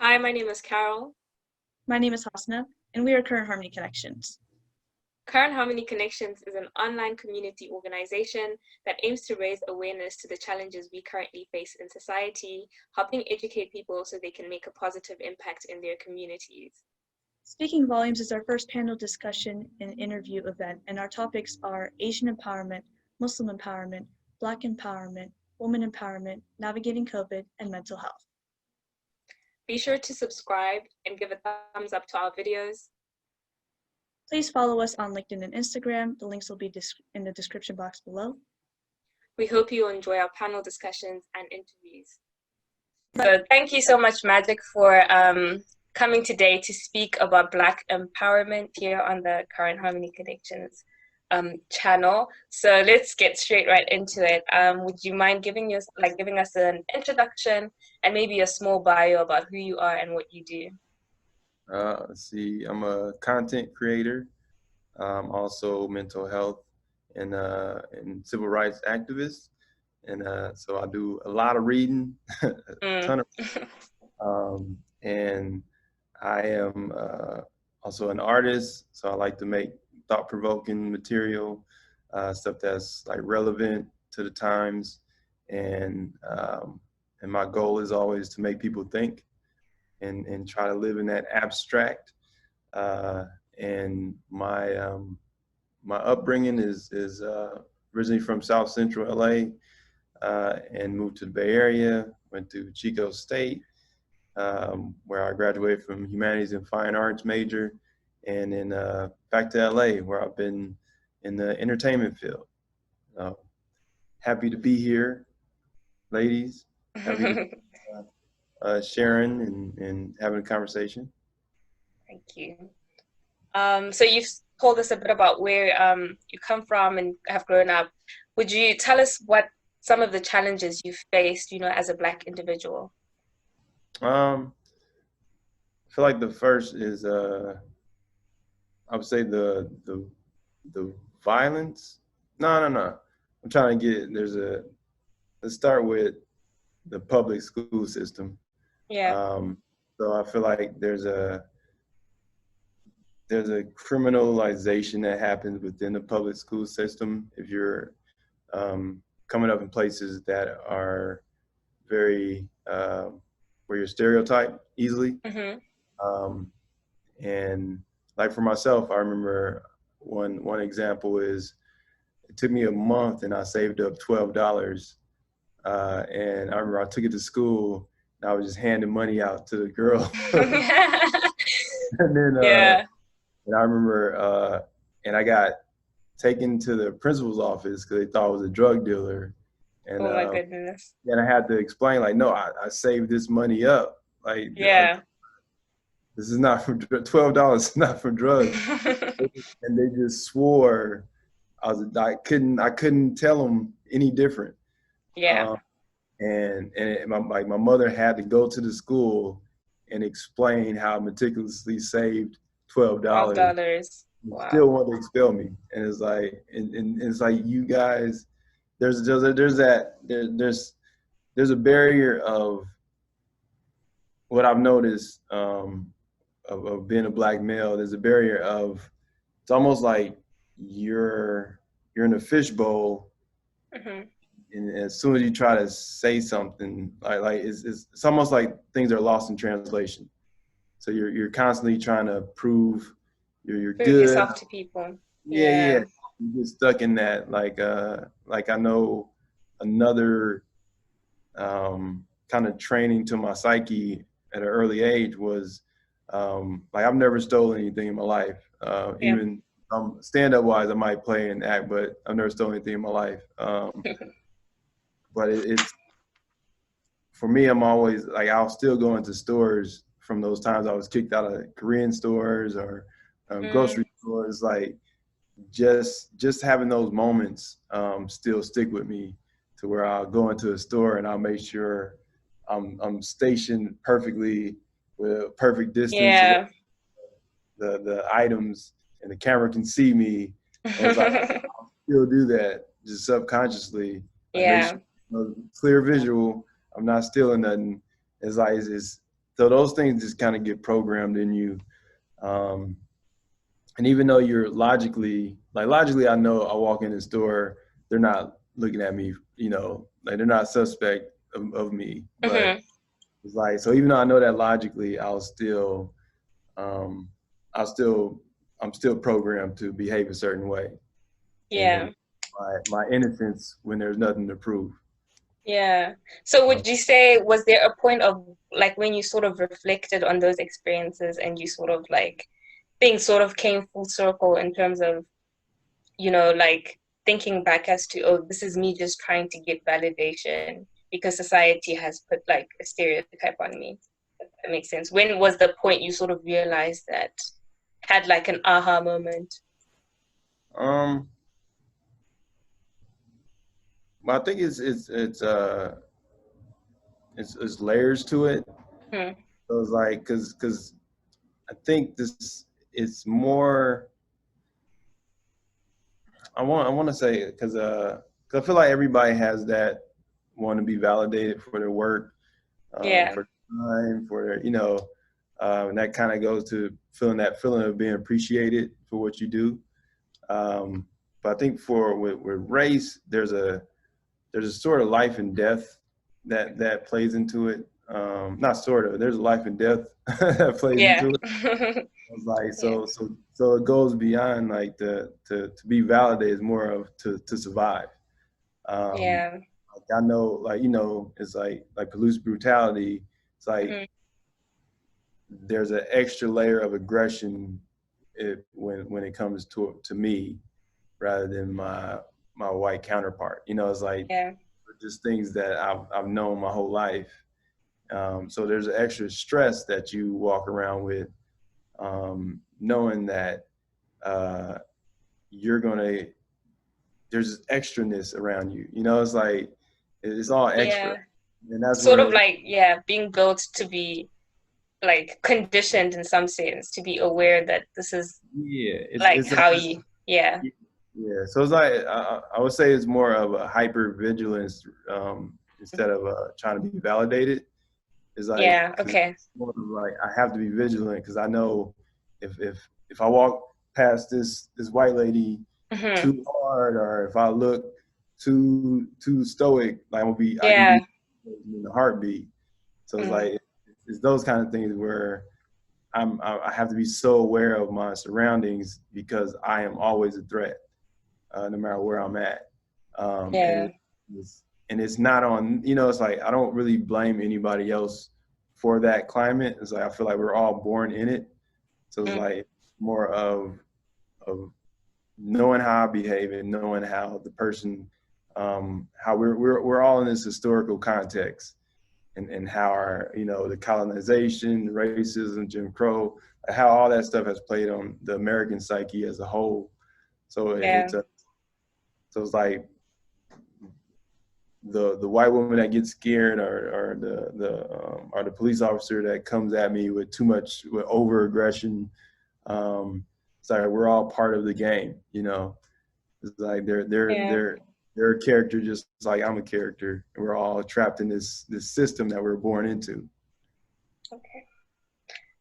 Hi, my name is Carol. My name is Hasna, and we are Current Harmony Connections. Current Harmony Connections is an online community organization that aims to raise awareness to the challenges we currently face in society, helping educate people so they can make a positive impact in their communities. Speaking Volumes is our first panel discussion and interview event, and our topics are Asian empowerment, Muslim empowerment, Black empowerment, women empowerment, navigating COVID, and mental health. Be sure to subscribe and give a thumbs up to our videos. Please follow us on LinkedIn and Instagram. The links will be in the description box below. We hope you enjoy our panel discussions and interviews. So thank you so much, Magic, for coming today to speak about Black empowerment here on the Current Harmony Connections channel. So let's get straight right into it. Would you mind giving us an introduction and maybe a small bio about who you are and what you do? Let's see, I'm a content creator, also mental health and civil rights activist. And so I do a lot of reading, a ton of, and I am also an artist. So I like to make thought-provoking material, stuff that's like relevant to the times. And my goal is always to make people think and try to live in that abstract. And my upbringing is originally from South Central LA, and moved to the Bay Area, went to Chico State, where I graduated from Humanities and Fine Arts major, and then back to LA, where I've been in the entertainment field. Happy to be here, ladies. Happy to be sharing and having a conversation. Thank you. So you've told us a bit about where you come from and have grown up. Would you tell us what some of the challenges you've faced, as a Black individual? I feel like the first is I would say the violence. No. I'm trying to get let's start with the public school system. Yeah. So I feel like there's a criminalization that happens within the public school system if you're coming up in places that are very where you're stereotyped easily. Mm-hmm. And like for myself, I remember one example is it took me a month and I saved up $12. And I remember I took it to school and I was just handing money out to the girl. And then and I remember and I got taken to the principal's office because they thought I was a drug dealer. And, oh my goodness. And I had to explain, like, no, I saved this money up. Like, yeah. This is not for $12. It's not for drugs. And they just swore I couldn't tell them any different. Yeah. And my mother had to go to the school and explain how I meticulously saved $12. $12. Wow. Still want to expel me, and it's like, and it's like, you guys, there's a barrier of what I've noticed of being a Black male. There's a barrier of, it's almost like you're in a fishbowl, mm-hmm. and as soon as you try to say something, like it's almost like things are lost in translation. So you're constantly trying to prove you're Prove good. yourself to people. Yeah. You get stuck in that. Like I know another kind of training to my psyche at an early age was like, I've never stolen anything in my life. Even stand-up wise, I might play and act, but I've never stolen anything in my life. But it's for me, I'm always like, I'll still go into stores from those times I was kicked out of Korean stores or grocery stores. Like just having those moments still stick with me, to where I'll go into a store and I'll make sure I'm stationed perfectly with a perfect distance. Yeah. The items, and the camera can see me. And it's like, I'll still do that just subconsciously. Yeah. Make sure, clear visual. I'm not stealing nothing. It's like, so those things just kind of get programmed in you. And even though you're logically, I know I walk in the store, they're not looking at me, like they're not suspect of me. But it's like, so even though I know that logically, I'm still programmed to behave a certain way. Yeah. And my innocence when there's nothing to prove. Yeah. So would you say, was there a point of like when you sort of reflected on those experiences and you sort of like things sort of came full circle in terms of, like thinking back as to, oh, this is me just trying to get validation because society has put like a stereotype on me. If that makes sense. When was the point you sort of realized that, had like an aha moment? Well, I think it's layers to it. So it's like, cause I think it's more. I want to say cause I feel like everybody has that want to be validated for their work, for time, for their, and that kind of goes to feeling that feeling of being appreciated for what you do. But I think with race, there's a sort of life and death that plays into it. Not sort of. There's a life and death that plays into it. It's like so it goes beyond like to be validated is more of to survive. Like I know, like it's like police brutality. It's like there's an extra layer of aggression when it comes to me rather than my white counterpart. It's like just things that I've known my whole life. So there's an extra stress that you walk around with, knowing that there's extraness around you. It's like it's all extra, and that's sort of like being built to be like conditioned in some sense to be aware that this is it's how you so it's like I would say it's more of a hyper vigilance instead of trying to be validated. It's like more of like I have to be vigilant because I know if I walk past this white lady too hard, or if I look too stoic, like I can be in a heartbeat. So it's like it's those kind of things where I have to be so aware of my surroundings because I am always a threat, no matter where I'm at. And it's not on, it's like I don't really blame anybody else for that climate. It's like I feel like we're all born in it. So it's like more of knowing how I behave and knowing how the person, how we're all in this historical context. And how our, the colonization, racism, Jim Crow, how all that stuff has played on the American psyche as a whole. So it's like the white woman that gets scared, or the police officer that comes at me with over aggression. It's like we're all part of the game. It's like they're a character just like I'm a character, and we're all trapped in this system that we're born into. Okay.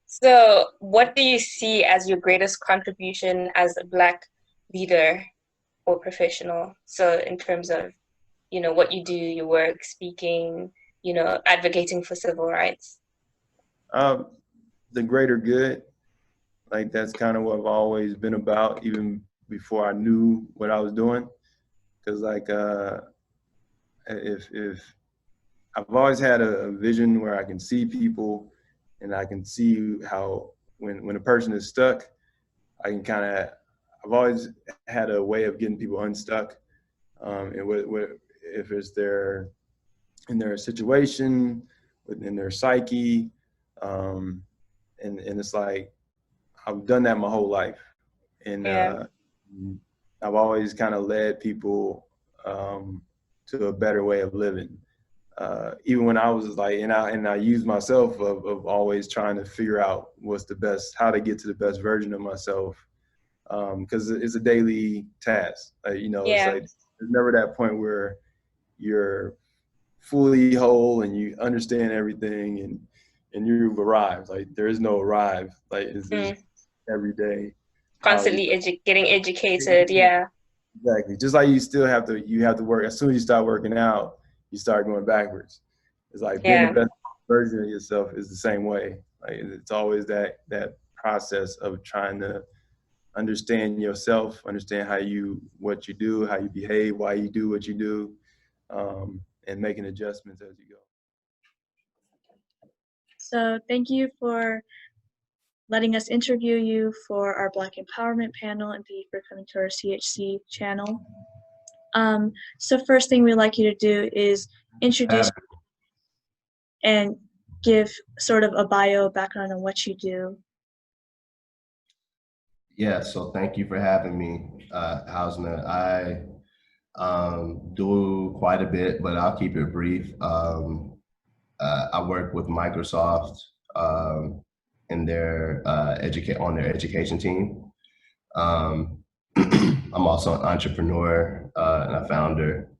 So what do you see as your greatest contribution as a Black leader or professional? So in terms of, what you do, your work, speaking, advocating for civil rights? The greater good. Like that's kind of what I've always been about, even before I knew what I was doing. Because like if I've always had a vision where I can see people and I can see how when a person is stuck, I've always had a way of getting people unstuck. And if it's in their situation, within their psyche, and it's like I've done that my whole life, and I've always kind of led people to a better way of living. Even when I was like, and I used myself of always trying to figure out how to get to the best version of myself. Because it's a daily task. It's like there's never that point where you're fully whole and you understand everything and and you've arrived. Like there is no arrive. Like it's just every day. Constantly getting educated. Yeah. Exactly. Just like you have to work. As soon as you start working out, you start going backwards. It's like being the best version of yourself is the same way. Like it's always that process of trying to understand yourself, understand what you do, how you behave, why you do what you do, and making adjustments as you go. So thank you for letting us interview you for our Black Empowerment panel, and thank you for coming to our CHC channel. So first thing we'd like you to do is introduce and give sort of a bio background on what you do. Yeah, so thank you for having me, Hausna. I do quite a bit, but I'll keep it brief. I work with Microsoft in their on their education team. I'm also an entrepreneur and a founder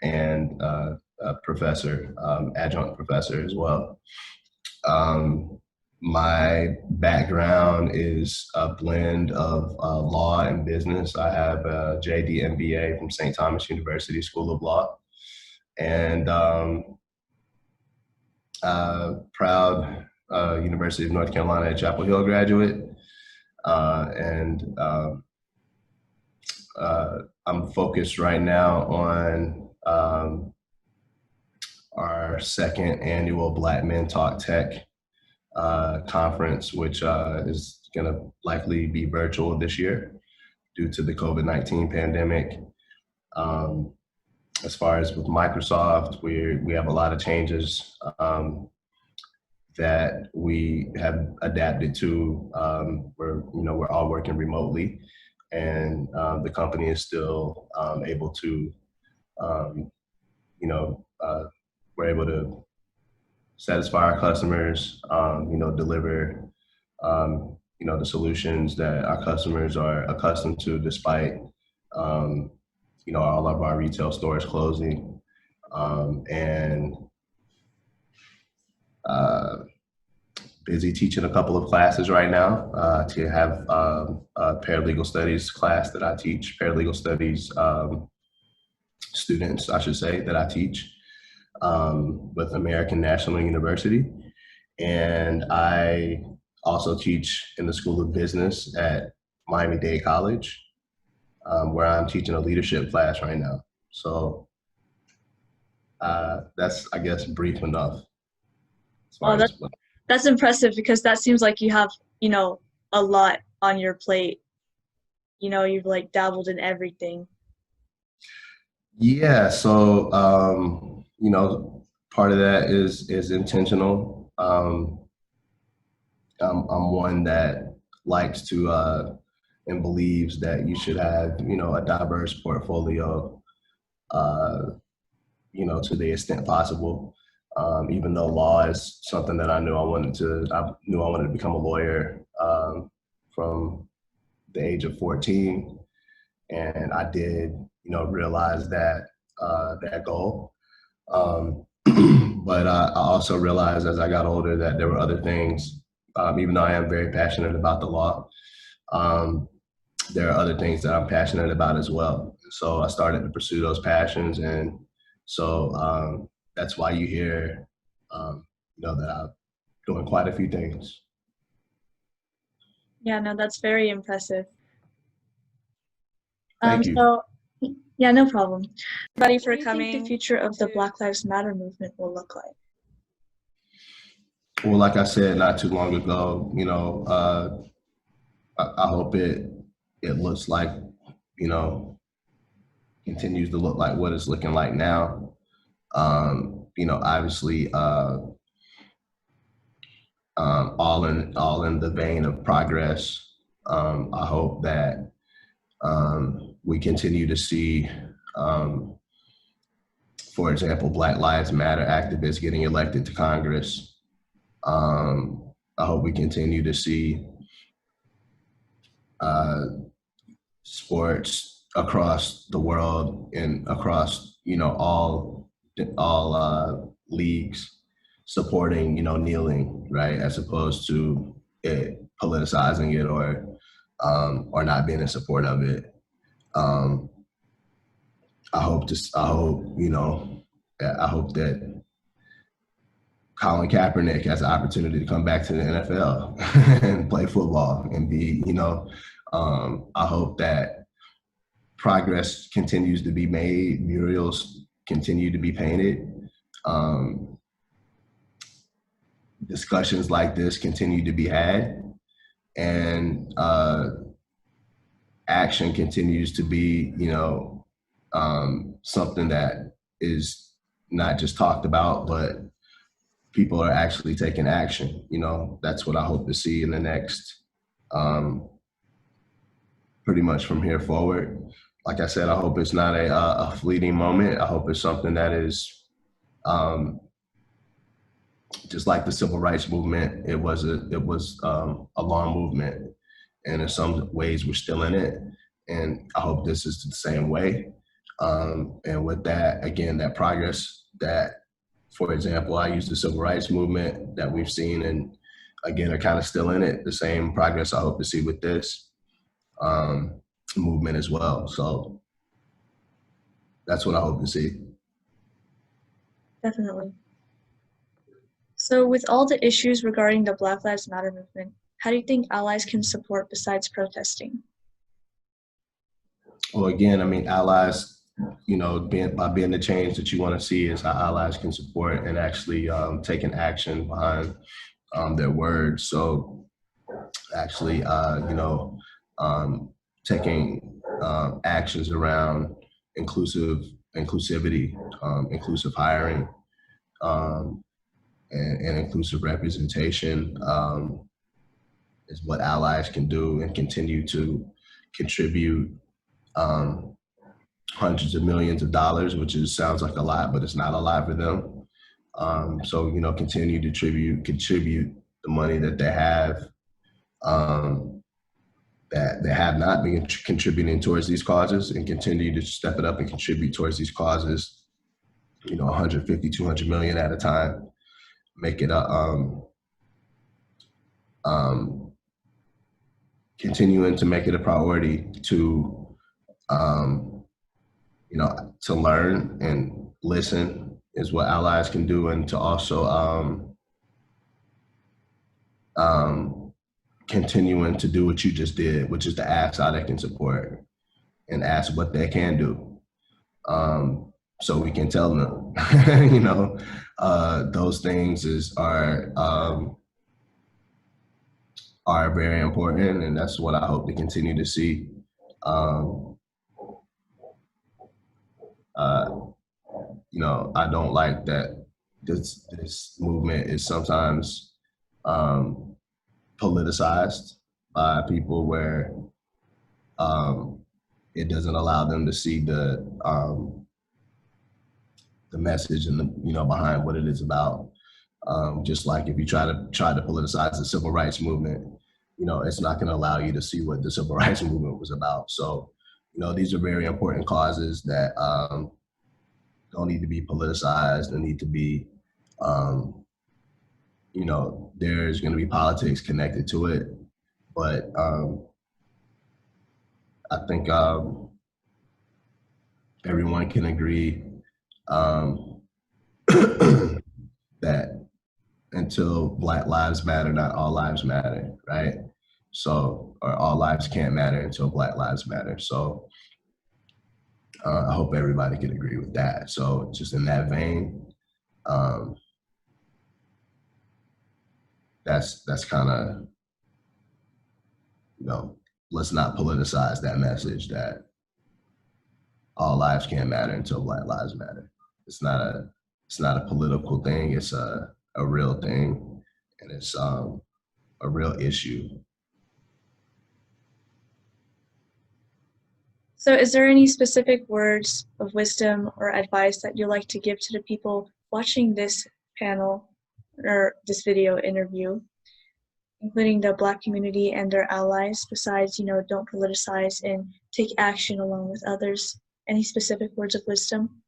and a professor, adjunct professor as well. My background is a blend of law and business. I have a JD MBA from St. Thomas University School of Law, and proud University of North Carolina at Chapel Hill graduate. I'm focused right now on our second annual Black Men Talk Tech conference, which is going to likely be virtual this year due to the COVID-19 pandemic. As far as with Microsoft, we have a lot of changes that we have adapted to. We're all working remotely, and the company is still able to, we're able to satisfy our customers, deliver, the solutions that our customers are accustomed to, despite, all of our retail stores closing, and busy teaching a couple of classes right now. To have a paralegal studies class that I teach, paralegal studies students, I should say, that I teach with American National University. And I also teach in the School of Business at Miami-Dade College, where I'm teaching a leadership class right now. So that's, I guess, brief enough. That's impressive, because that seems like you have, a lot on your plate. You've like dabbled in everything. Yeah, so part of that is intentional. I'm one that likes to and believes that you should have a diverse portfolio, to the extent possible. Even though law is something that I knew I wanted to become a lawyer from the age of 14, and I did realize that goal. But I also realized as I got older that there were other things, even though I am very passionate about the law, there are other things that I'm passionate about as well. So I started to pursue those passions, and so that's why you hear, that I'm doing quite a few things. Yeah, no, that's very impressive. Thank you. So, yeah, no problem. Ready for coming. What do you think the future of the Black Lives Matter movement will look like? Well, like I said not too long ago, I hope it looks like, continues to look like what it's looking like now. Obviously, all in the vein of progress. I hope that we continue to see, for example, Black Lives Matter activists getting elected to Congress. I hope we continue to see sports across the world and across all leagues supporting, kneeling, right, as opposed to it politicizing it or not being in support of it. I hope that Colin Kaepernick has an opportunity to come back to the NFL and play football and be, I hope that progress continues to be made, murals continue to be painted, discussions like this continue to be had, and action continues to be, something that is not just talked about, but people are actually taking action. That's what I hope to see in the next, pretty much from here forward. Like I said, I hope it's not a fleeting moment. I hope it's something that is just like the civil rights movement. It was a long movement, and in some ways we're still in it. And I hope this is the same way. And with that, again, that progress that, for example, I use the civil rights movement that we've seen and again are kind of still in it, the same progress I hope to see with this movement as well. So that's what I hope to see. Definitely. So with all the issues regarding the Black Lives Matter movement, how do you think allies can support besides protesting? Well, again, I mean, allies, by being the change that you want to see is how allies can support and actually taking action behind their words. So actually, taking actions around inclusivity, inclusive hiring, and inclusive representation is what allies can do and continue to contribute hundreds of millions of dollars, which sounds like a lot, but it's not a lot for them. So, continue to contribute the money that they have, that they have not been contributing towards these causes, and continue to step it up and contribute towards these causes, 150, 200 million at a time. Make it continuing to make it a priority to, to learn and listen is what allies can do, and to also continuing to do what you just did, which is to ask how they can support and ask what they can do. So we can tell them, those things are very important, and that's what I hope to continue to see. I don't like that this movement is sometimes politicized by people where it doesn't allow them to see the message and the behind what it is about. Just like if you try to politicize the civil rights movement, it's not going to allow you to see what the civil rights movement was about. So, these are very important causes that don't need to be politicized and need to be, there's going to be politics connected to it. But I think everyone can agree that until Black lives matter, not all lives matter, right? So, or all lives can't matter until Black lives matter. So I hope everybody can agree with that. So just in that vein, that's kind of, let's not politicize that message that all lives can't matter until Black lives matter. It's not a political thing. It's a real thing, and it's a real issue. So is there any specific words of wisdom or advice that you'd like to give to the people watching this panel or this video interview, including the Black community and their allies, besides, don't politicize and take action along with others? Any specific words of wisdom?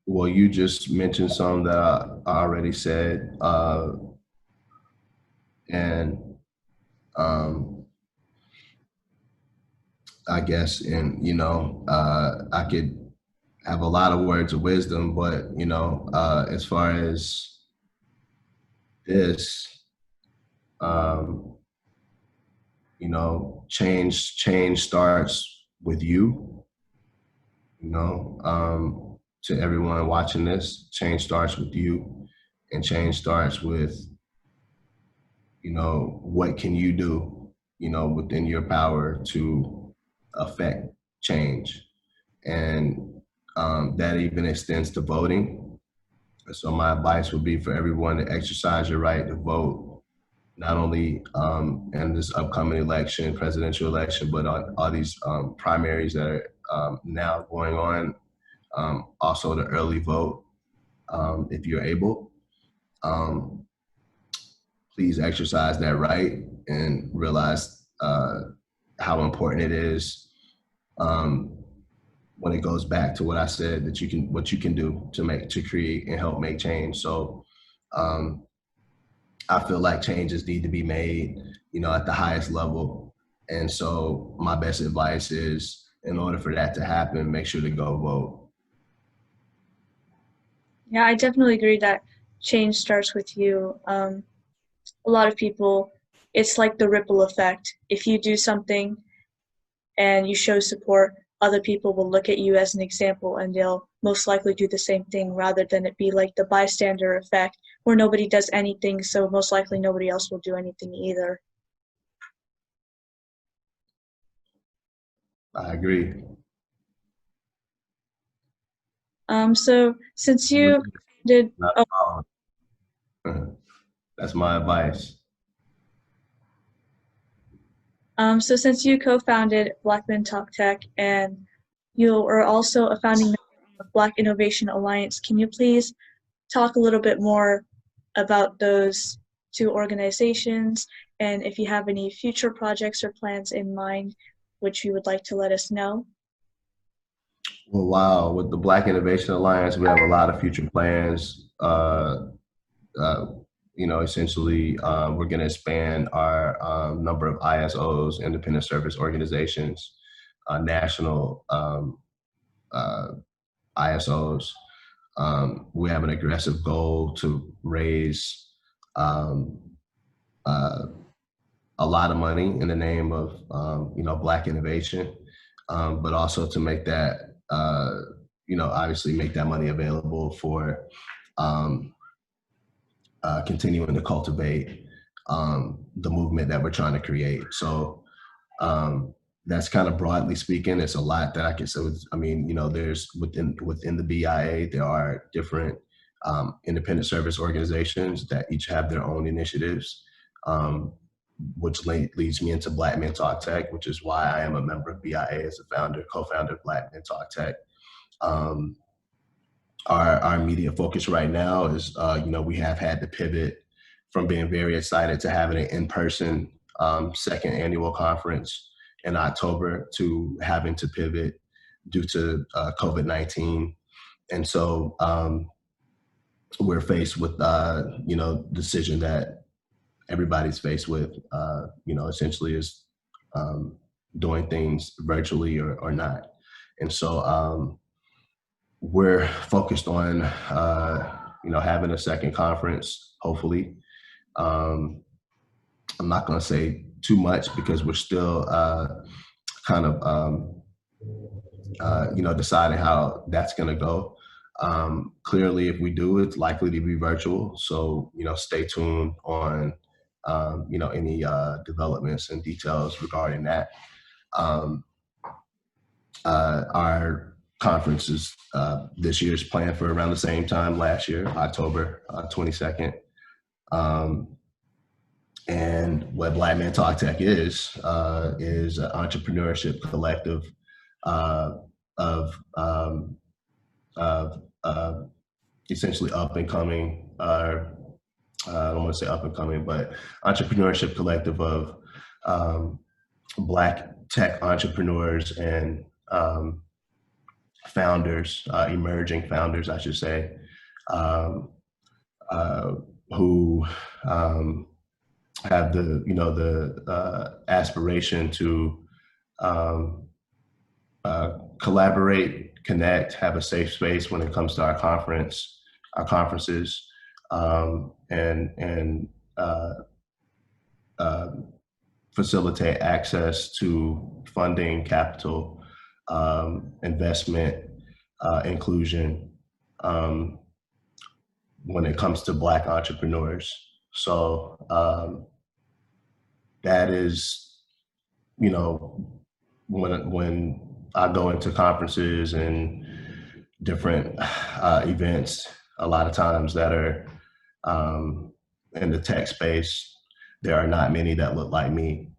Well, you just mentioned some that I already said, and I guess, and I could have a lot of words of wisdom, but as far as this, um, change starts with you. To everyone watching this, change starts with you, and change starts with what can you do, within your power to affect change, and that even extends to voting. So my advice would be for everyone to exercise your right to vote, not only in this upcoming election, presidential election, but on all these primaries that are now going on. Also, the early vote, if you're able. Um, Please exercise that right and realize how important it is. When it goes back to what I said, that what you can do to create and help make change. So um, I feel like changes need to be made, at the highest level. And so my best advice is, in order for that to happen, make sure to go vote. Yeah, I definitely agree that change starts with you. A lot of people, it's like the ripple effect. If you do something and you show support, other people will look at you as an example and they'll most likely do the same thing, rather than it be like the bystander effect where nobody does anything, so most likely nobody else will do anything either. I agree. So since you did, That's my advice. So since you co-founded Black Men Talk Tech and you are also a founding member of Black Innovation Alliance, can you please talk a little bit more about those two organizations, and if you have any future projects or plans in mind which you would like to let us know? Well, wow, with the Black Innovation Alliance, we have a lot of future plans. Essentially, we're going to expand our number of ISOs, independent service organizations, national ISOs. We have an aggressive goal to raise a lot of money in the name of Black innovation, but also to make that obviously make that money available for continuing to cultivate the movement that we're trying to create. So that's kind of broadly speaking. It's a lot that I can say. I mean, there's within the BIA, there are different independent service organizations that each have their own initiatives, which leads me into Black Men Talk Tech, which is why I am a member of BIA as a co-founder of Black Men Talk Tech. Our immediate focus right now is, we have had to pivot from being very excited to having an in-person second annual conference in October to having to pivot due to COVID-19. And so we're faced with, decision that everybody's faced with, essentially is doing things virtually or not. And so we're focused on, having a second conference, hopefully. I'm not going to say too much because we're still kind of, deciding how that's going to go. Clearly, if we do, it's likely to be virtual. So, stay tuned on, any developments and details regarding that. Our conference is this year's planned for around the same time last year, October 22nd. And what Black Men Talk Tech is an entrepreneurship collective of essentially up and coming, I don't want to say up and coming, but entrepreneurship collective of Black tech entrepreneurs and founders, emerging founders, I should say, um, who have the aspiration to collaborate, connect, have a safe space when it comes to our conferences, and facilitate access to funding, capital, investment, inclusion, when it comes to Black entrepreneurs. So that is, when I go into conferences and different events, a lot of times that are in the tech space, there are not many that look like me.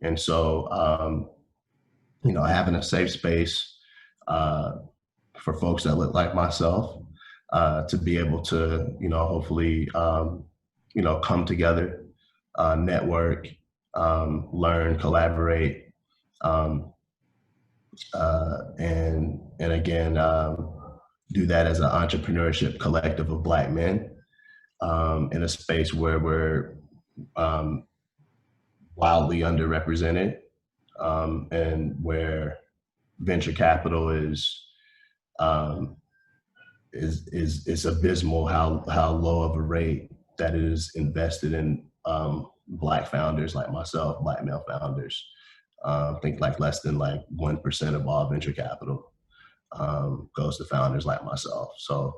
And so, having a safe space for folks that look like myself to be able to, hopefully, come together, network, learn, collaborate, and again, do that as an entrepreneurship collective of Black men in a space where we're wildly underrepresented, and where venture capital is abysmal how low of a rate that is invested in Black founders like myself, Black male founders. I think like less than like 1% of all venture capital goes to founders like myself. So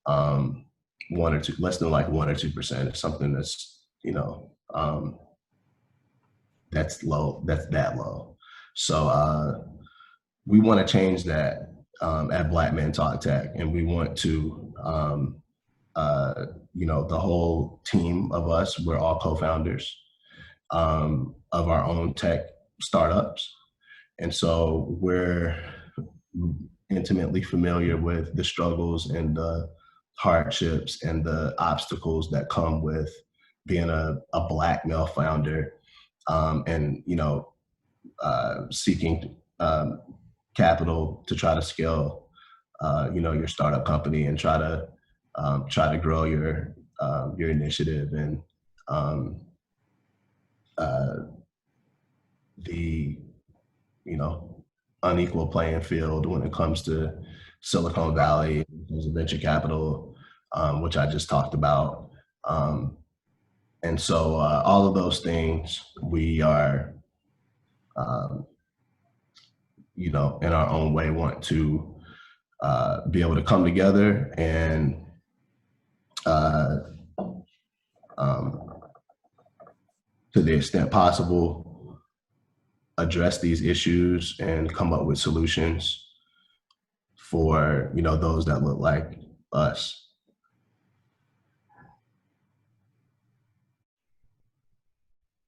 less than like 1 or 2% is something that's, that's low, that's that low. So we want to change that at Black Men Talk Tech, and we want to, the whole team of us, we're all co-founders of our own tech startups. And so we're intimately familiar with the struggles and the hardships and the obstacles that come with being a Black male founder, and seeking capital to try to scale your startup company and try to grow your initiative, and the unequal playing field when it comes to Silicon Valley, venture capital, which I just talked about. And so all of those things we are, in our own way, want to be able to come together and to the extent possible, address these issues and come up with solutions for, those that look like us.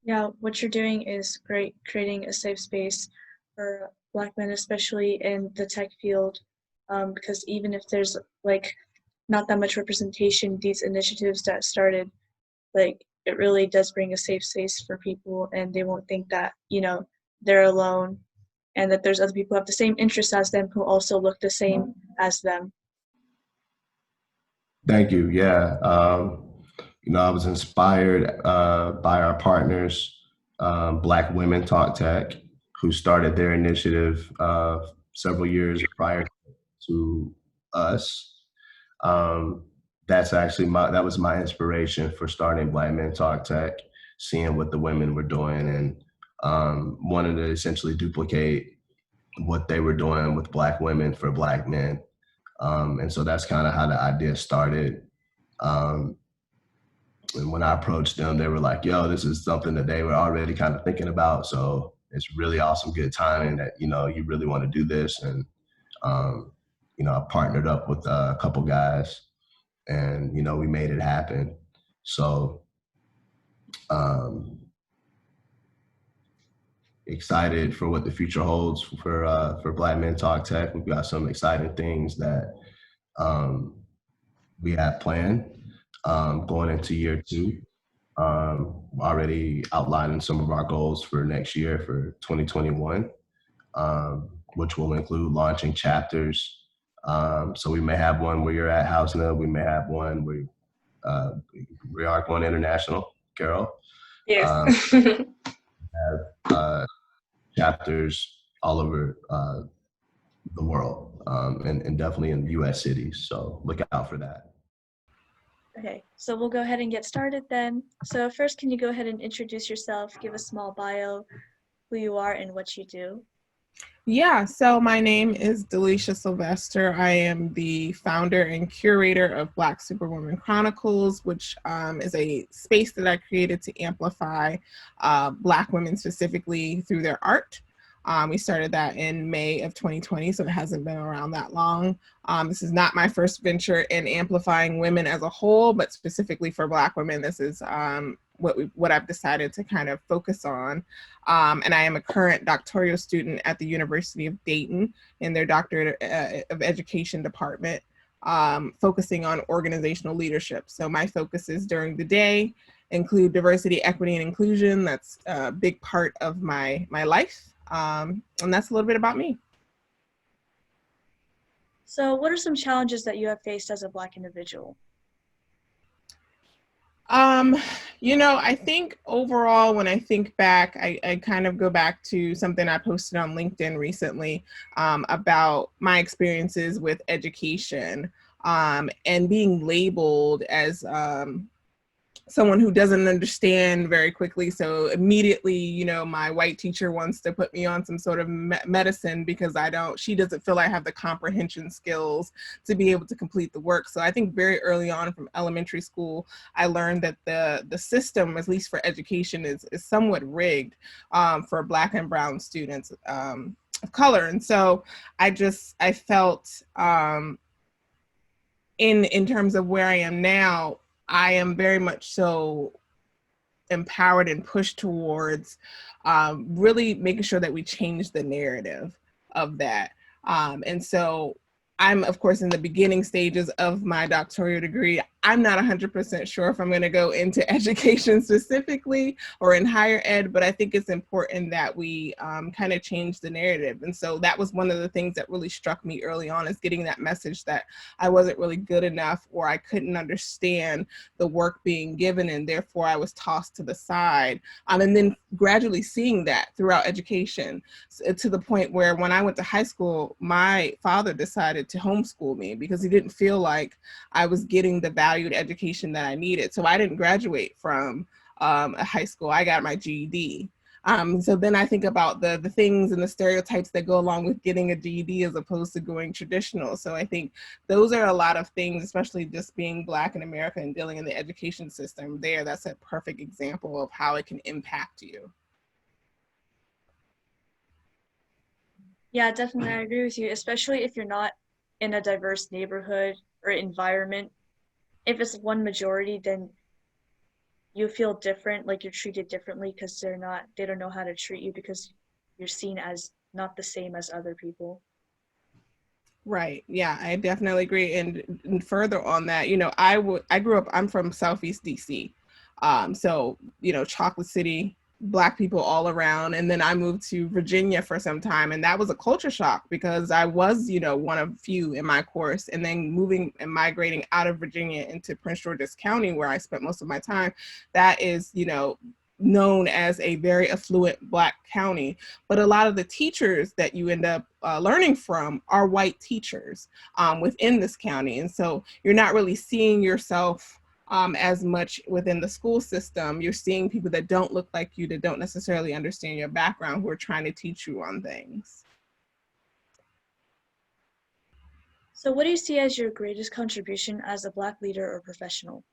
Yeah, what you're doing is great, creating a safe space for Black men, especially in the tech field, because even if there's like not that much representation, these initiatives that started, like it really does bring a safe space for people, and they won't think that, they're alone, and that there's other people who have the same interests as them who also look the same as them. Thank you. Yeah. I was inspired by our partners, Black Women Talk Tech, who started their initiative several years prior to us. That's actually that was my inspiration for starting Black Men Talk Tech, seeing what the women were doing, and wanted to essentially duplicate what they were doing with Black women for Black men. And so that's kind of how the idea started. And when I approached them, they were like, yo, this is something that they were already kind of thinking about. So it's really awesome, good timing that, you really want to do this. And, I partnered up with a couple guys, and, we made it happen. So excited for what the future holds for Black Men Talk Tech. We've got some exciting things that we have planned going into year 2. Already outlining some of our goals for next year, for 2021. which will include launching chapters. So we may have one where you're at Housena. We may have one where we are going international, Carol. Yes. Chapters all over the world, and definitely in U.S. cities. So look out for that. Okay, so we'll go ahead and get started then. So first, can you go ahead and introduce yourself, give a small bio, who you are and what you do? Yeah, so my name is Delisha Sylvester. I am the founder and curator of Black Superwoman Chronicles, which is a space that I created to amplify Black women specifically through their art. We started that in May of 2020, so it hasn't been around that long. This is not my first venture in amplifying women as a whole, but specifically for Black women, this is what I've decided to kind of focus on. And I am a current doctoral student at the University of Dayton in their Doctorate of Education department, focusing on organizational leadership. So my focuses during the day include diversity, equity, and inclusion. That's a big part of my life. And that's a little bit about me. So what are some challenges that you have faced as a Black individual? I think overall, when I think back, I kind of go back to something I posted on LinkedIn recently about my experiences with education and being labeled as someone who doesn't understand very quickly. So immediately, my white teacher wants to put me on some sort of medicine because she doesn't feel I have the comprehension skills to be able to complete the work. So I think very early on from elementary school, I learned that the system, at least for education, is somewhat rigged for Black and brown students of color. And so I felt in terms of where I am now, I am very much so empowered and pushed towards really making sure that we change the narrative of that. And so I'm, of course, in the beginning stages of my doctoral degree. I'm not 100% sure if I'm going to go into education specifically or in higher ed, but I think it's important that we kind of change the narrative. And so that was one of the things that really struck me early on, is getting that message that I wasn't really good enough, or I couldn't understand the work being given, and therefore I was tossed to the side. And then gradually seeing that throughout education, to the point where when I went to high school, my father decided to homeschool me because he didn't feel like I was getting the valued education that I needed. So I didn't graduate from a high school. I got my GED. So then I think about the things and the stereotypes that go along with getting a GED as opposed to going traditional. So I think those are a lot of things, especially just being Black in America and dealing in the education system there. That's a perfect example of how it can impact you. Yeah, definitely, I agree with you, especially if you're not in a diverse neighborhood or environment. If it's one majority, then you feel different, like you're treated differently because they don't know how to treat you because you're seen as not the same as other people. Right. Yeah, I definitely agree. And further on that, I grew up, I'm from Southeast DC. So, Chocolate City, Black people all around. And then I moved to Virginia for some time, and that was a culture shock because I was, one of few in my course, and then moving and migrating out of Virginia into Prince George's County, where I spent most of my time. That is, known as a very affluent Black county, but a lot of the teachers that you end up learning from are white teachers within this county. And so you're not really seeing yourself as much within the school system. You're seeing people that don't look like you, that don't necessarily understand your background, who are trying to teach you on things. So what do you see as your greatest contribution as a Black leader or professional?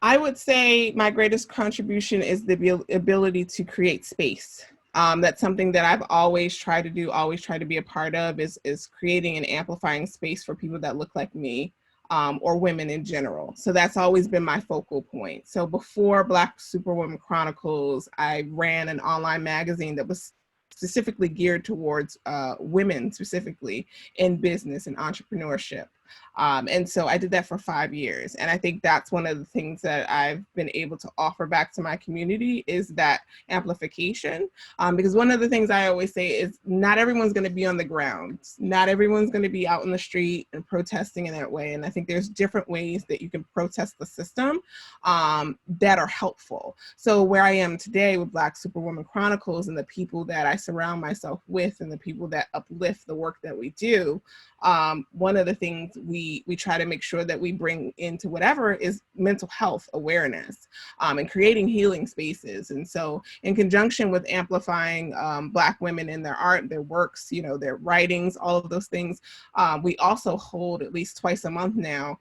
I would say my greatest contribution is the ability to create space. That's something that I've always tried to do, always try to be a part of, is creating and amplifying space for people that look like me. Or women in general. So that's always been my focal point. So before Black Superwoman Chronicles, I ran an online magazine that was specifically geared towards women, specifically in business and entrepreneurship. And so I did that for 5 years. And I think that's one of the things that I've been able to offer back to my community is that amplification. Because one of the things I always say is not everyone's going to be on the ground. Not everyone's going to be out in the street and protesting in that way. And I think there's different ways that you can protest the system that are helpful. So where I am today with Black Superwoman Chronicles and the people that I surround myself with and the people that uplift the work that we do, one of the things we try to make sure that we bring into whatever is mental health awareness and creating healing spaces. And so in conjunction with amplifying Black women in their art, their works, you know, their writings, all of those things, we also hold at least twice a month now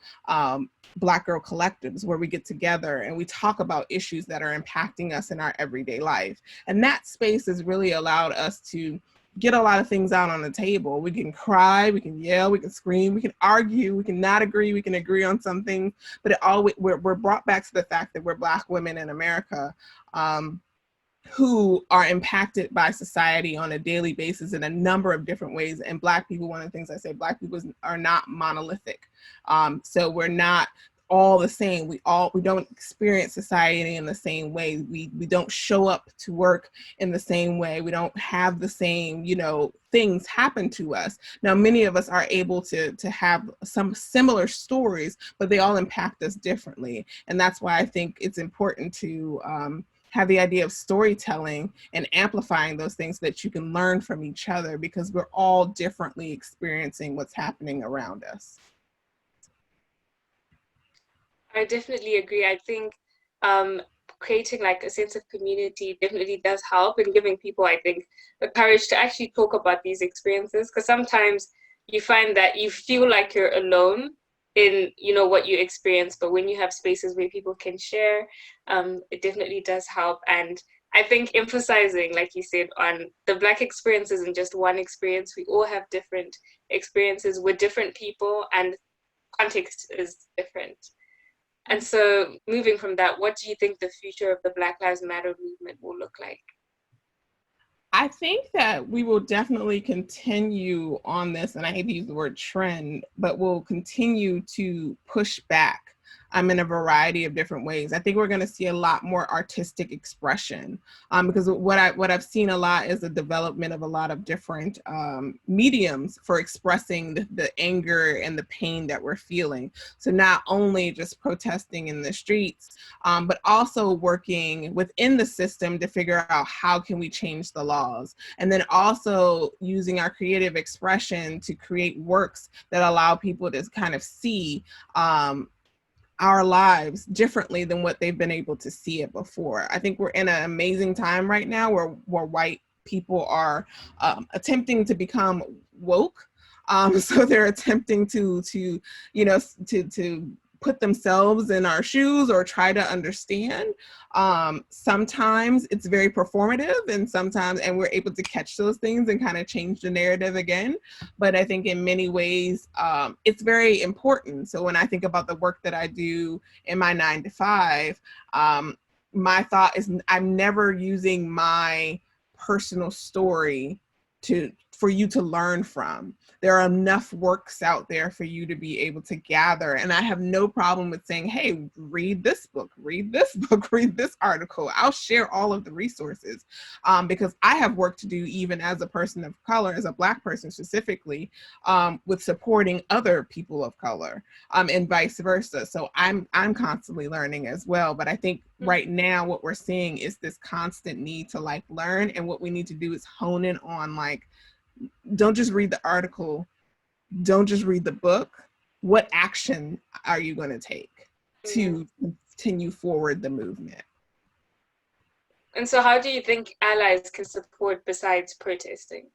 Black Girl Collectives, where we get together and we talk about issues that are impacting us in our everyday life. And that space has really allowed us to get a lot of things out on the table. We can cry, we can yell, we can scream, we can argue, we can not agree, we can agree on something, but it always, we're brought back to the fact that we're Black women in America who are impacted by society on a daily basis in a number of different ways. And Black people, one of the things I say, Black people are not monolithic. So we're not all the same. We don't experience society in the same way. We don't show up to work in the same way. We don't have the same, you know, things happen to us. Now, many of us are able to have some similar stories, but they all impact us differently. And that's why I think it's important to have the idea of storytelling and amplifying those things so that you can learn from each other, because we're all differently experiencing what's happening around us. I definitely agree. I think creating like a sense of community definitely does help in giving people, I think, the courage to actually talk about these experiences, because sometimes you find that you feel like you're alone in, you know, what you experience, but when you have spaces where people can share, it definitely does help. And I think emphasizing, like you said, on the Black experience isn't just one experience. We all have different experiences with different people, and context is different. And so moving from that, what do you think the future of the Black Lives Matter movement will look like? I think that we will definitely continue on this, and I hate to use the word trend, but we'll continue to push back in a variety of different ways. I think we're going to see a lot more artistic expression because what I've seen a lot is the development of a lot of different mediums for expressing the anger and the pain that we're feeling. So not only just protesting in the streets, but also working within the system to figure out how can we change the laws. And then also using our creative expression to create works that allow people to kind of see our lives differently than what they've been able to see it before. I think we're in an amazing time right now where white people are attempting to become woke. So they're attempting to you know, to put themselves in our shoes or try to understand. Sometimes it's very performative, and we're able to catch those things and kind of change the narrative again. But I think in many ways, it's very important. So when I think about the work that I do in my 9 to 5, my thought is I'm never using my personal story for you to learn from. There are enough works out there for you to be able to gather. And I have no problem with saying, hey, read this book, read this book, read this article. I'll share all of the resources because I have work to do even as a person of color, as a Black person specifically, with supporting other people of color and vice versa. So I'm constantly learning as well. But I think right now what we're seeing is this constant need to like learn. And what we need to do is hone in on like, don't just read the article, don't just read the book. What action are you going to take to continue forward the movement? And so how do you think allies can support besides protesting?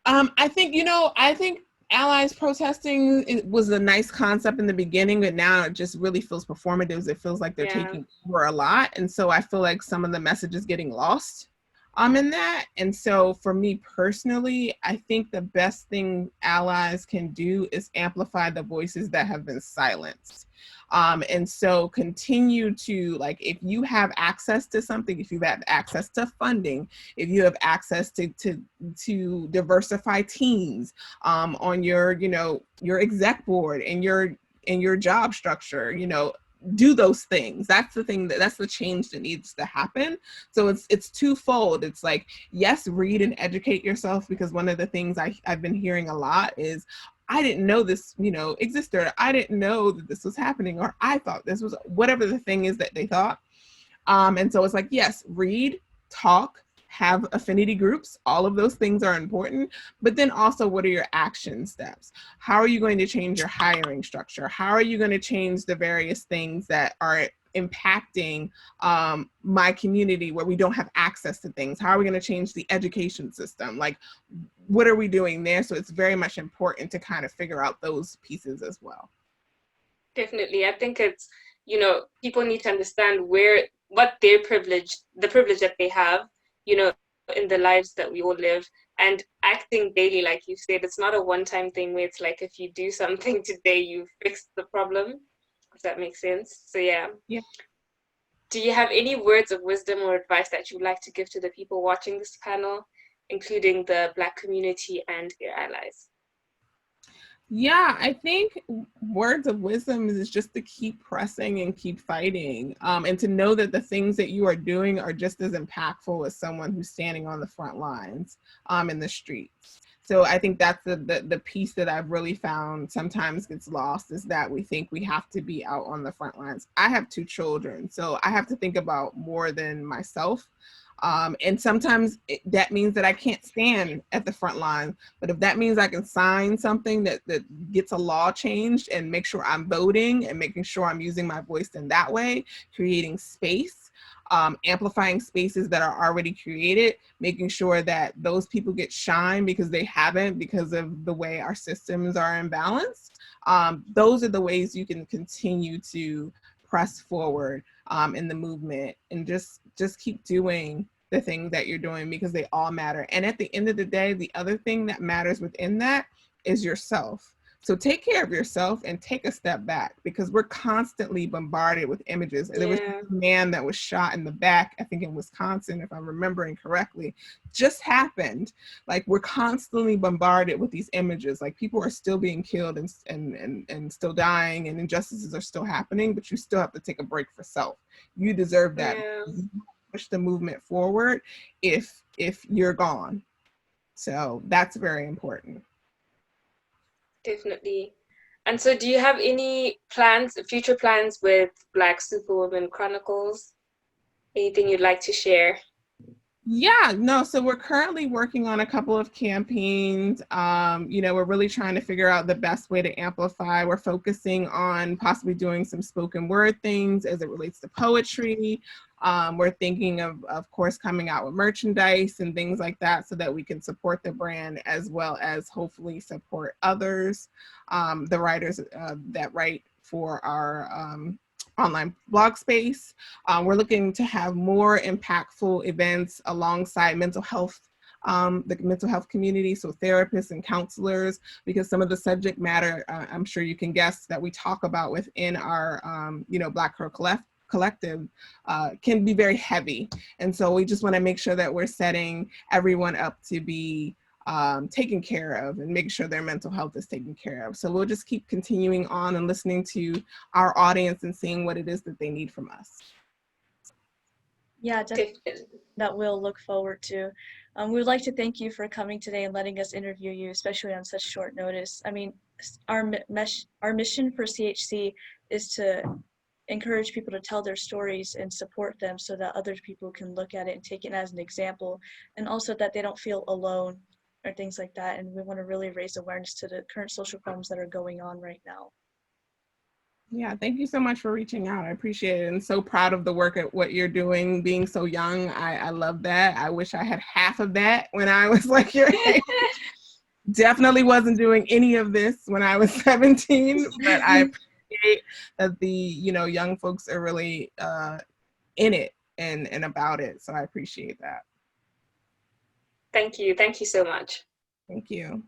I think allies protesting, it was a nice concept in the beginning, but now it just really feels performative. It feels like they're taking over a lot. And so I feel like some of the message is getting lost. in that. And so for me personally, I think the best thing allies can do is amplify the voices that have been silenced. And so continue to, like, if you have access to something, if you have access to funding, if you have access to diversify teams on your, you know, your exec board and your job structure, you know, do those things. That's the thing, that's the change that needs to happen. So it's twofold. It's like, yes, read and educate yourself, because one of the things I've been hearing a lot is, I didn't know this, you know, existed, or I didn't know that this was happening, or I thought this was, whatever the thing is that they thought. And so it's like, yes, read, talk, have affinity groups. All of those things are important. But then also, what are your action steps? How are you going to change your hiring structure? How are you going to change the various things that are impacting my community where we don't have access to things? How are we going to change the education system? Like, what are we doing there? So it's very much important to kind of figure out those pieces as well. Definitely. I think it's, you know, people need to understand what their privilege, the privilege that they have, you know, in the lives that we all live, and acting daily, like you said. It's not a one-time thing where it's like, if you do something today, you fix the problem, if that makes sense. So yeah. Do you have any words of wisdom or advice that you'd like to give to the people watching this panel, including the Black community and their allies? Yeah, I think words of wisdom is just to keep pressing and keep fighting, and to know that the things that you are doing are just as impactful as someone who's standing on the front lines in the streets. So I think that's the piece that I've really found sometimes gets lost, is that we think we have to be out on the front lines. I have 2 children, so I have to think about more than myself. And sometimes that means that I can't stand at the front line. But if that means I can sign something that gets a law changed, and make sure I'm voting and making sure I'm using my voice in that way, creating space, amplifying spaces that are already created, making sure that those people get shine because they haven't, because of the way our systems are imbalanced. Those are the ways you can continue to press forward in the movement, and just keep doing the things that you're doing, because they all matter. And at the end of the day, the other thing that matters within that is yourself. So take care of yourself and take a step back, because we're constantly bombarded with images. Yeah. There was a man that was shot in the back, I think in Wisconsin, if I'm remembering correctly, just happened. Like, we're constantly bombarded with these images. Like, people are still being killed and still dying, and injustices are still happening, but you still have to take a break for self. You deserve that. Yeah. You push the movement forward if you're gone. So that's very important. Definitely. And so, do you have any plans, future plans with Black Superwoman Chronicles? Anything you'd like to share? Yeah, no, so we're currently working on a couple of campaigns. You know, we're really trying to figure out the best way to amplify. We're focusing on possibly doing some spoken word things as it relates to poetry. We're thinking of course, coming out with merchandise and things like that, so that we can support the brand, as well as hopefully support others, the writers that write for our online blog space. We're looking to have more impactful events alongside mental health, the mental health community, so therapists and counselors, because some of the subject matter, I'm sure you can guess, that we talk about within our, you know, Black Girl Collective can be very heavy. And so we just want to make sure that we're setting everyone up to be taken care of, and making sure their mental health is taken care of. So we'll just keep continuing on and listening to our audience and seeing what it is that they need from us. Yeah, definitely. That we'll look forward to. We would like to thank you for coming today and letting us interview you, especially on such short notice. I mean, our mission for CHC is to encourage people to tell their stories and support them, so that other people can look at it and take it as an example, and also that they don't feel alone or things like that. And we want to really raise awareness to the current social problems that are going on right now. Yeah, thank you so much for reaching out. I appreciate it, and so proud of the work at what you're doing, being so young. I love that. I wish I had half of that when I was like your age. Definitely wasn't doing any of this when I was 17, but I appreciate that the, you know, young folks are really in it and about it. So I appreciate that. Thank you. Thank you so much. Thank you.